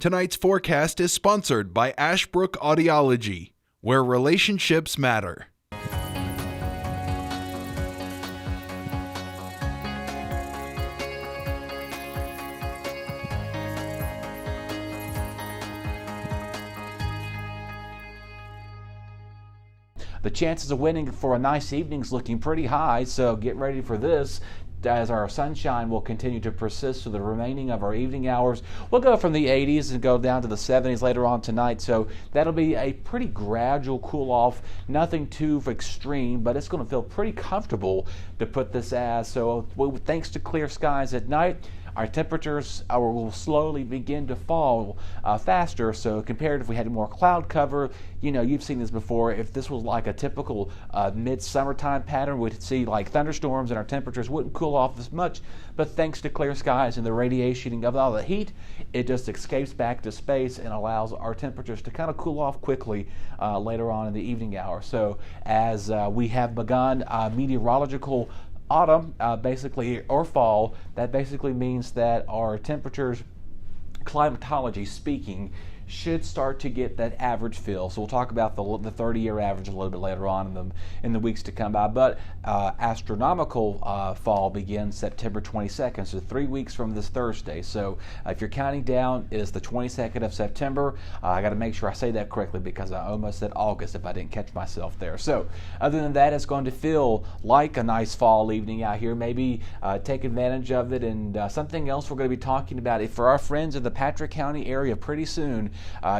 Tonight's forecast is sponsored by Ashbrook Audiology, where relationships matter. The chances of winning for a nice evening is looking pretty high, so get ready for this. As our sunshine will continue to persist for the remaining of our evening hours. We'll go from the 80s and go down to the 70s later on tonight, so that'll be a pretty gradual cool off, nothing too extreme, but it's going to feel pretty comfortable to put this as. So thanks to clear skies at night, our temperatures will slowly begin to fall faster. So compared if we had more cloud cover, you've seen this before. If this was like a typical mid-summertime pattern, we'd see like thunderstorms and our temperatures wouldn't cool off as much. But thanks to clear skies and the radiation of all the heat, it just escapes back to space and allows our temperatures to kind of cool off quickly later on in the evening hour. So as we have begun meteorological autumn, basically, or fall, that basically means that our temperatures, climatology speaking, should start to get that average feel. So we'll talk about the 30-year average a little bit later on in the weeks to come by. But astronomical fall begins September 22nd, so 3 weeks from this Thursday. So if you're counting down, it is the 22nd of September. I got to make sure I say that correctly because I almost said August if I didn't catch myself there. So other than that, it's going to feel like a nice fall evening out here. Maybe take advantage of it. And something else we're going to be talking about, for our friends in the Patrick County area pretty soon,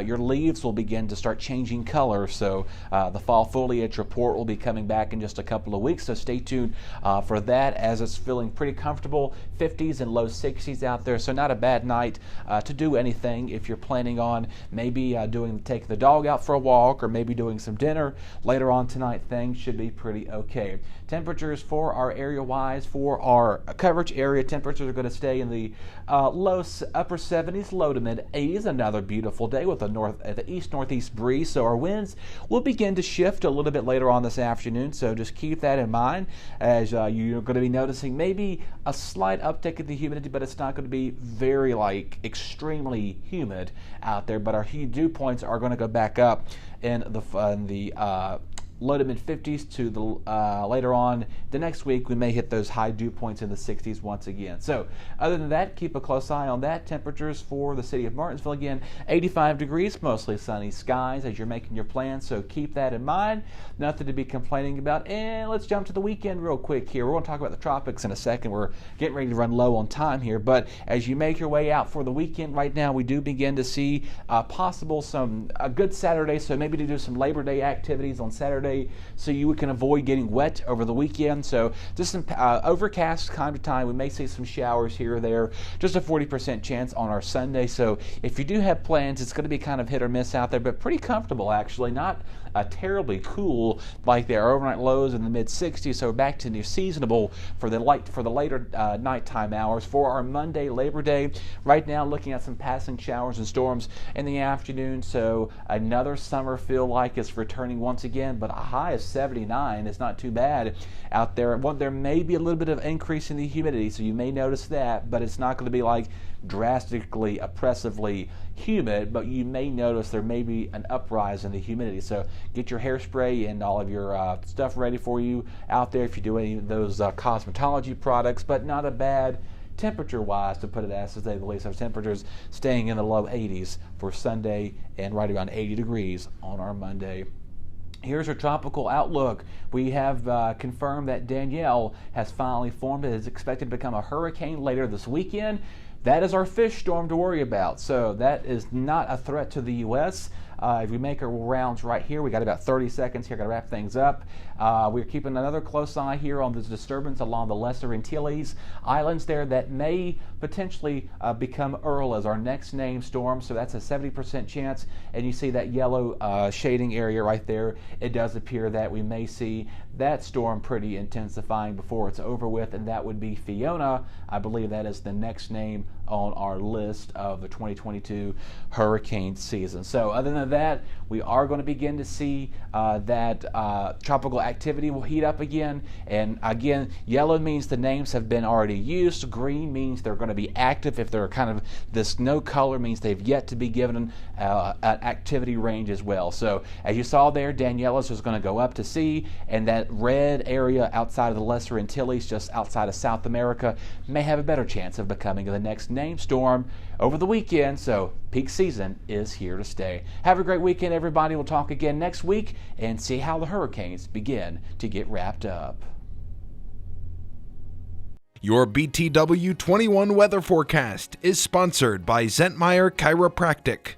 your leaves will begin to start changing color. So the fall foliage report will be coming back in just a couple of weeks. So stay tuned for that, as it's feeling pretty comfortable. 50s and low 60s out there. So not a bad night to do anything if you're planning on maybe taking the dog out for a walk or maybe doing some dinner later on tonight. Things should be pretty okay. Temperatures for our area-wise, for our coverage area, temperatures are going to stay in the upper 70s, low to mid 80s. Another beautiful day with the east-northeast breeze. So our winds will begin to shift a little bit later on this afternoon. So just keep that in mind as you're going to be noticing maybe a slight uptick in the humidity, but it's not going to be very extremely humid out there. But our dew points are going to go back up in the low to mid 50s to the later on the next week. We may hit those high dew points in the 60s once again. So other than that, keep a close eye on that. Temperatures for the city of Martinsville, again, 85 degrees, mostly sunny skies as you're making your plans. So keep that in mind. Nothing to be complaining about. And let's jump to the weekend real quick here. We're going to talk about the tropics in a second. We're getting ready to run low on time here. But as you make your way out for the weekend right now, we do begin to see a good Saturday. So maybe to do some Labor Day activities on Saturday, so you can avoid getting wet over the weekend. So just some overcast time to time. We may see some showers here or there. Just a 40% chance on our Sunday. So if you do have plans, it's going to be kind of hit or miss out there, but pretty comfortable actually. Not terribly cool like their overnight lows in the mid 60s. So back to near seasonable for the later nighttime hours. For our Monday, Labor Day, right now looking at some passing showers and storms in the afternoon. So another summer feel like it's returning once again, but a high of 79 is not too bad out there. There may be a little bit of increase in the humidity, so you may notice that, but it's not going to be like drastically, oppressively humid, but you may notice there may be an uprise in the humidity. So get your hairspray and all of your stuff ready for you out there if you do any of those cosmetology products, but not a bad temperature-wise, to put it as to say the least. Our temperatures staying in the low 80s for Sunday and right around 80 degrees on our Monday. Here's our tropical outlook. We have confirmed that Danielle has finally formed. It is expected to become a hurricane later this weekend. That is our fish storm to worry about. So that is not a threat to the U.S. If we make our rounds right here, we got about 30 seconds here. Got to wrap things up. We're keeping another close eye here on this disturbance along the Lesser Antilles Islands there that may potentially become Earl as our next named storm. So that's a 70% chance. And you see that yellow shading area right there. It does appear that we may see that storm pretty intensifying before it's over with, and that would be Fiona. I believe that is the next name on our list of the 2022 hurricane season. So other than that, we are going to begin to see that tropical activity will heat up again. And again, yellow means the names have been already used. Green means they're going to be active. If they're kind of this no color means they've yet to be given an activity range as well. So as you saw there, Daniela's is going to go up to sea, and that red area outside of the Lesser Antilles, just outside of South America, may have a better chance of becoming the next name storm over the weekend. So peak season is here to stay. Have a great weekend, everybody. We'll talk again next week and see how the hurricanes begin to get wrapped up. Your BTW21 weather forecast is sponsored by Zentmeyer Chiropractic.